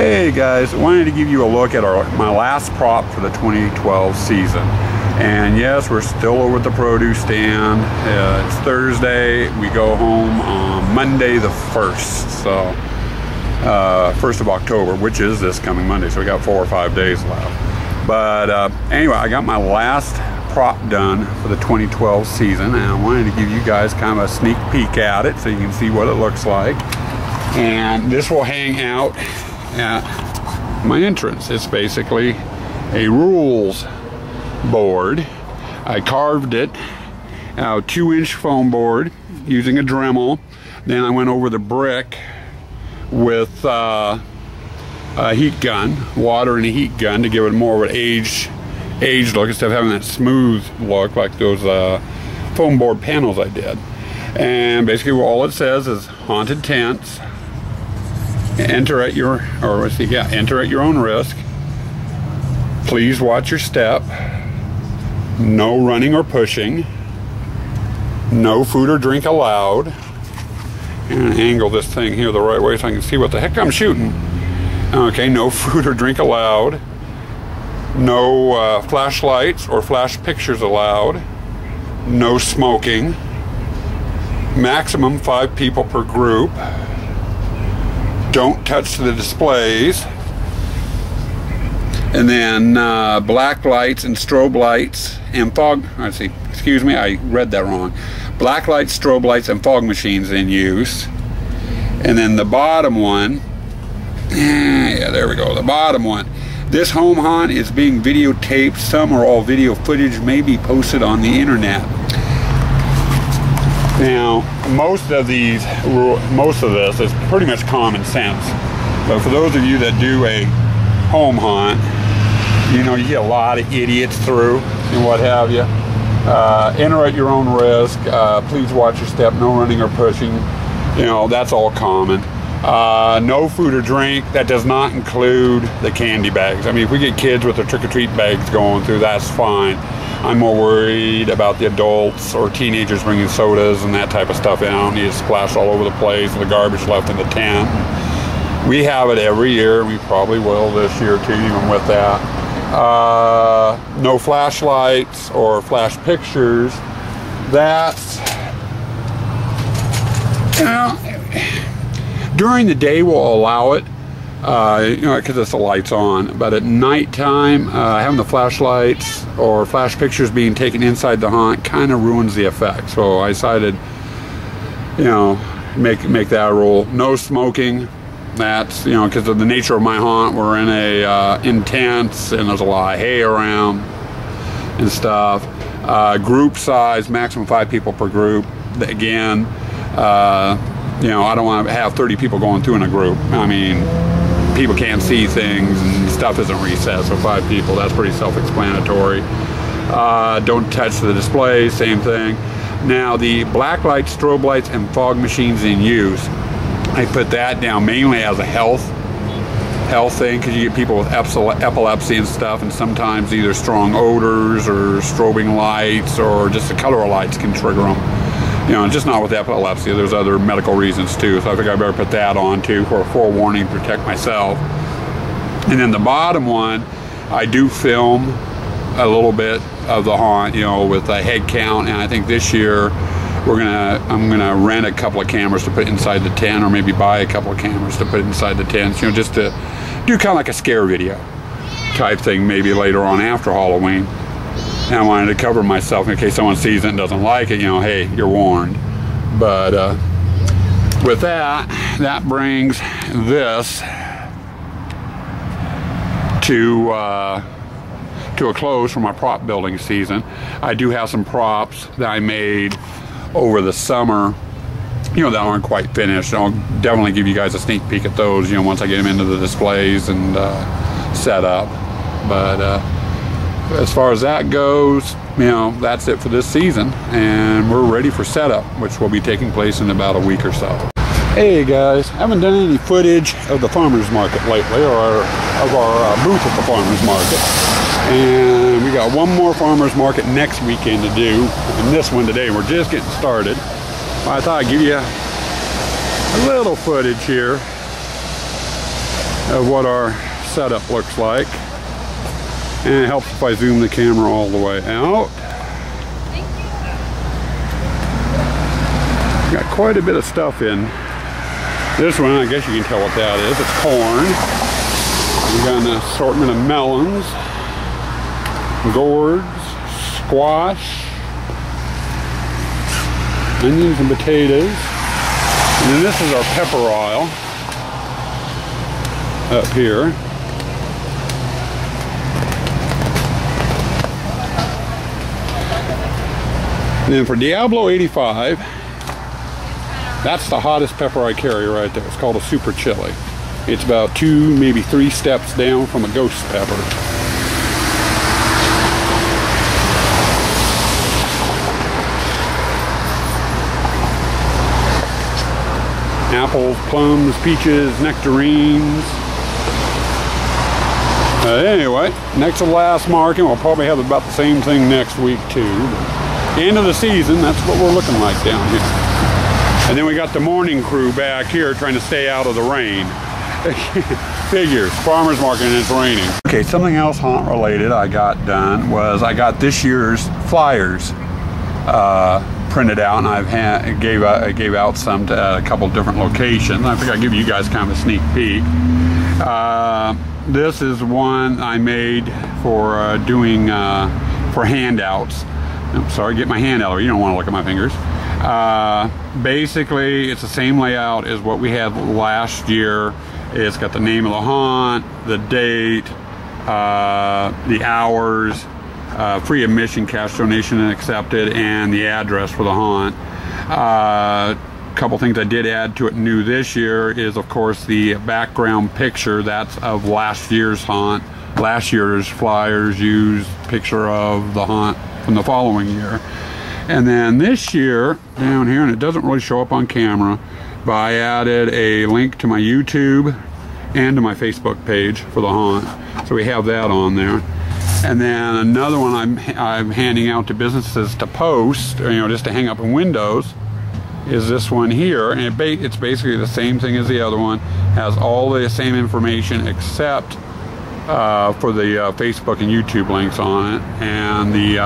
Hey guys, I wanted to give you a look at my last prop for the 2012 season. And yes, we're still over at the produce stand. It's Thursday. We go home on Monday the 1st. So 1st of October, which is this coming Monday. So we got 4 or 5 days left. But anyway, I got my last prop done for the 2012 season, and I wanted to give you guys kind of a sneak peek at it so you can see what it looks like. And this will hang out at my entrance. It's basically a rules board. I carved it out 2-inch foam board using a Dremel. Then I went over the brick with a heat gun, water and a heat gun, to give it more of an aged look instead of having that smooth look like those foam board panels I did. And basically all it says is haunted tents. Enter at your own risk. Please watch your step. No running or pushing. No food or drink allowed. And angle this thing here the right way so I can see what the heck I'm shooting. Okay, no food or drink allowed. No flashlights or flash pictures allowed. No smoking. Maximum 5 people per group. Don't touch the displays. And then black lights and strobe lights and fog, excuse me, I read that wrong. Black lights, strobe lights, and fog machines in use. And then the bottom one, yeah, there we go, the bottom one. This home haunt is being videotaped. Some or all video footage may be posted on the internet. Now, most of this is pretty much common sense. But for those of you that do a home haunt, you know, you get a lot of idiots through and what have you. Enter at your own risk. Please watch your step. No running or pushing. You know, that's all common. No food or drink. That does not include the candy bags. I mean, if we get kids with their trick-or-treat bags going through, that's fine. I'm more worried about the adults or teenagers bringing sodas and that type of stuff in. I don't need it splashed all over the place, the garbage left in the tent. We have it every year, and we probably will this year too, even with that. No flashlights or flash pictures. That's, you know, during the day we'll allow it, you know, because it's the lights on. But at nighttime, having the flashlights or flash pictures being taken inside the haunt kind of ruins the effect. So I decided, you know, make that a rule. No smoking. That's, you know, because of the nature of my haunt, we're in a intense, and there's a lot of hay around and stuff. Group size, maximum 5 people per group. Again, you know, I don't want to have 30 people going through in a group. I mean, people can't see things and stuff isn't recessed, so 5 people, that's pretty self-explanatory. Don't touch the display, same thing. Now, the black lights, strobe lights, and fog machines in use, I put that down mainly as a health thing, because you get people with epilepsy and stuff, and sometimes either strong odors or strobing lights or just the color of lights can trigger them. You know, just not with epilepsy. There's other medical reasons too, so I think I better put that on too for a forewarning to protect myself. And then the bottom one, I do film a little bit of the haunt, you know, with a head count, and I think this year I'm gonna rent a couple of cameras to put inside the tent, or maybe buy a couple of cameras to put inside the tents, you know, just to do kind of like a scare video type thing, maybe later on after Halloween. And I wanted to cover myself in case someone sees it and doesn't like it, you know, hey, you're warned. But with that brings this to a close for my prop building season. I do have some props that I made over the summer, you know, that aren't quite finished. I'll definitely give you guys a sneak peek at those, you know, once I get them into the displays and set up. But as far as that goes, you know, that's it for this season, and we're ready for setup, which will be taking place in about a week or so. Hey guys, I haven't done any footage of the farmers market lately, or of our booth at the farmers market. And we got one more farmers market next weekend to do, and this one today. We're just getting started. I thought I'd give you a little footage here of what our setup looks like. And it helps if I zoom the camera all the way out. Got quite a bit of stuff in. This one, I guess you can tell what that is. It's corn. We've got an assortment of melons, gourds, squash, onions and potatoes. And then this is our pepper aisle up here. And then for Diablo 85, that's the hottest pepper I carry right there. It's called a super chili. It's about 2, maybe 3 steps down from a ghost pepper. Apples, plums, peaches, nectarines. Anyway, next to the last marking, we'll probably have about the same thing next week too. End of the season, that's what we're looking like down here. And then we got the morning crew back here trying to stay out of the rain. Figures, farmer's market and it's raining. Okay, something else haunt related I got done was I got this year's flyers printed out, and I gave out some to a couple different locations. I think I'll give you guys kind of a sneak peek. This is one I made for doing for handouts. I'm sorry, get my hand out of it. You don't want to look at my fingers. Basically, it's the same layout as what we had last year. It's got the name of the haunt, the date, the hours, free admission, cash donation accepted, and the address for the haunt. Couple things I did add to it new this year is, of course, the background picture. That's of last year's haunt. Last year's flyers used picture of the haunt from the following year. And then this year, down here, and it doesn't really show up on camera, but I added a link to my YouTube and to my Facebook page for the haunt. So we have that on there. And then another one I'm handing out to businesses to post, or, just to hang up in windows, is this one here. And it's basically the same thing as the other one. Has all the same information except for the Facebook and YouTube links on it. And the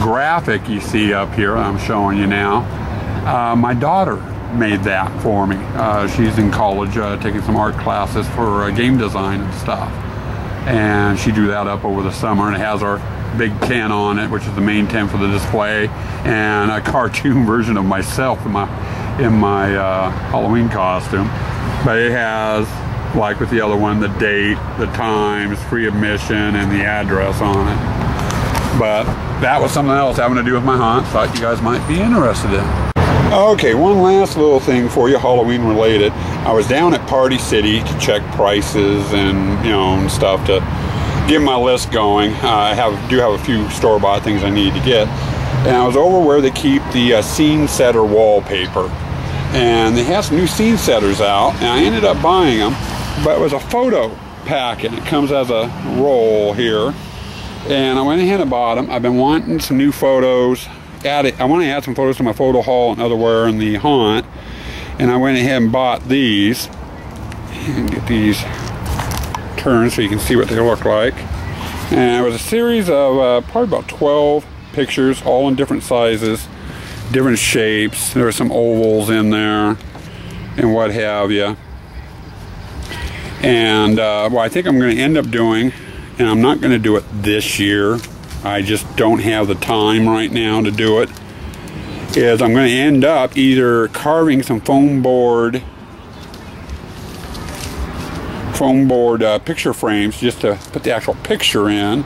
graphic you see up here, I'm showing you now, my daughter made that for me. She's in college taking some art classes for game design and stuff, and she drew that up over the summer, and it has our big tent on it, which is the main tent for the display, and a cartoon version of myself in my Halloween costume. But it has, like with the other one, the date, the times, free admission, and the address on it. But that was something else having to do with my haunt. Thought you guys might be interested in. Okay, one last little thing for you, Halloween related. I was down at Party City to check prices and and stuff to get my list going. I do have a few store-bought things I need to get, and I was over where they keep the scene setter wallpaper, and they have some new scene setters out, and I ended up buying them. But it was a photo packet. It comes as a roll here. And I went ahead and bought them. I've been wanting some new photos. I want to add some photos to my photo haul and otherwhere in the haunt. And I went ahead and bought these. And get these turned so you can see what they look like. And it was a series of probably about 12 pictures, all in different sizes, different shapes. There were some ovals in there and what have you. And what I think I'm going to end up doing, and I'm not going to do it this year, I just don't have the time right now to do it, is I'm going to end up either carving some foam board picture frames just to put the actual picture in,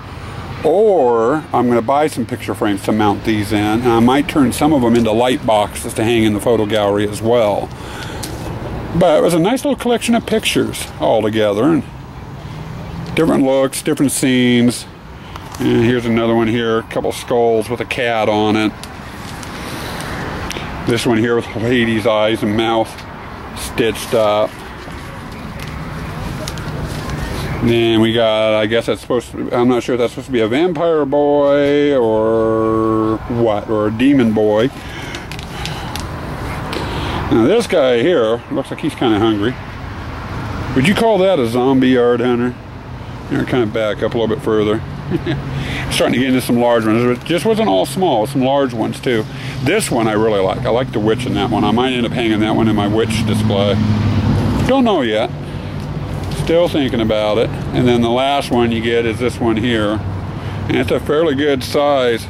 or I'm going to buy some picture frames to mount these in, and I might turn some of them into light boxes to hang in the photo gallery as well. But it was a nice little collection of pictures all together, and different looks, different scenes. And here's another one here, a couple skulls with a cat on it. This one here with a lady's eyes and mouth stitched up. Then we got, I guess that's supposed to be, I'm not sure if that's supposed to be a vampire boy or what, or a demon boy. Now this guy here looks like he's kind of hungry. Would you call that a zombie yard, Hunter? Here, kind of back up a little bit further. Starting to get into some large ones. It just wasn't all small, some large ones too. This one I really like. I like the witch in that one. I might end up hanging that one in my witch display. Don't know yet. Still thinking about it. And then the last one you get is this one here. And it's a fairly good size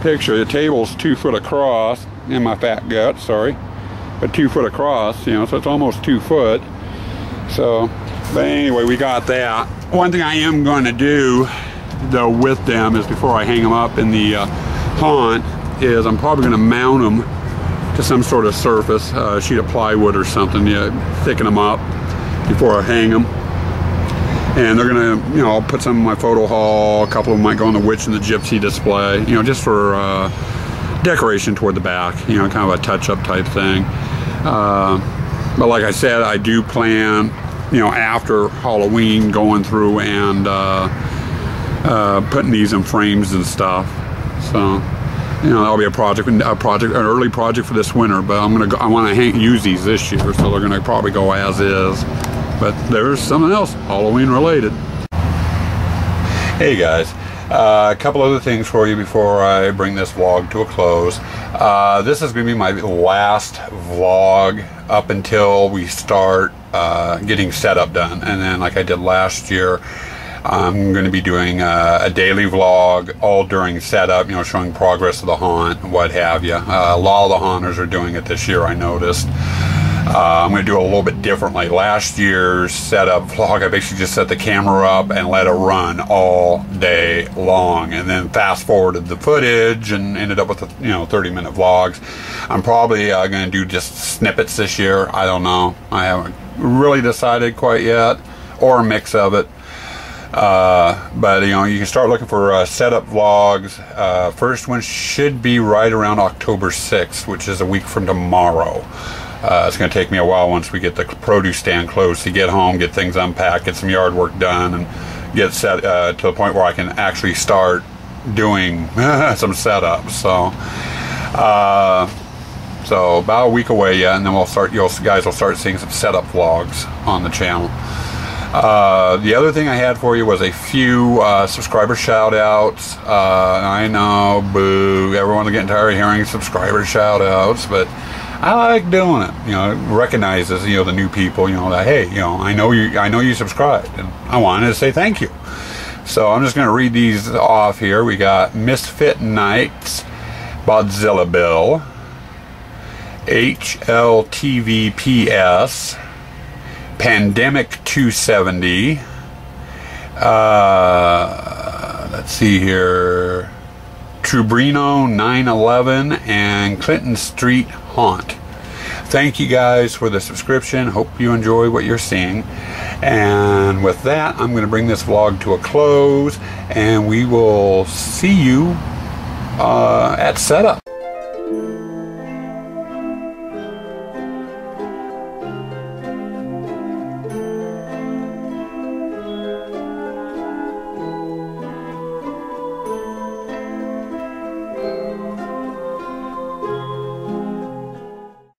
picture. The table's 2 foot across, in my fat gut, sorry. But 2 foot across, you know, so it's almost 2 foot. So, but anyway, we got that. One thing I am going to do, though, with them is before I hang them up in the haunt, is I'm probably going to mount them to some sort of surface, a sheet of plywood or something, thicken them up before I hang them. And they're going to, you know, I'll put some in my photo hall, a couple of them might go on the witch and the gypsy display, you know, just for decoration toward the back, you know, kind of a touch-up type thing. But like I said, I do plan, you know, after Halloween going through and putting these in frames and stuff. So, you know, that'll be an early project for this winter. But I want to use these this year, so they're gonna probably go as is. But there's something else Halloween related. Hey guys, a couple other things for you before I bring this vlog to a close. This is going to be my last vlog up until we start getting setup done, and then like I did last year, I'm going to be doing a daily vlog all during setup, you know, showing progress of the haunt and what have you. A lot of the haunters are doing it this year, I noticed. I'm going to do it a little bit differently. Last year's setup vlog, I basically just set the camera up and let it run all day long, and then fast forwarded the footage and ended up with, you know, 30-minute vlogs. I'm probably going to do just snippets this year. I don't know. I haven't really decided quite yet, or a mix of it. But you know, you can start looking for setup vlogs. First one should be right around October 6th, which is a week from tomorrow. It's going to take me a while once we get the produce stand closed to get home, get things unpacked, get some yard work done, and get set to the point where I can actually start doing some setups. So about a week away, yeah, and then we'll start. You guys will start seeing some setup vlogs on the channel. The other thing I had for you was a few subscriber shout outs. I know, boo, everyone's getting tired of hearing subscriber shout outs, but I like doing it. You know, it recognizes, you know, the new people, you know, that, hey, you know, I know you subscribed, and I wanted to say thank you. So I'm just going to read these off here. We got Misfit Knights, Godzilla Bill, HLTVPS, Pandemic 270, let's see here, Trubrino 911, and Clinton Street Haunt. Thank you guys for the subscription. Hope you enjoy what you're seeing. And with that, I'm going to bring this vlog to a close, and we will see you at setup.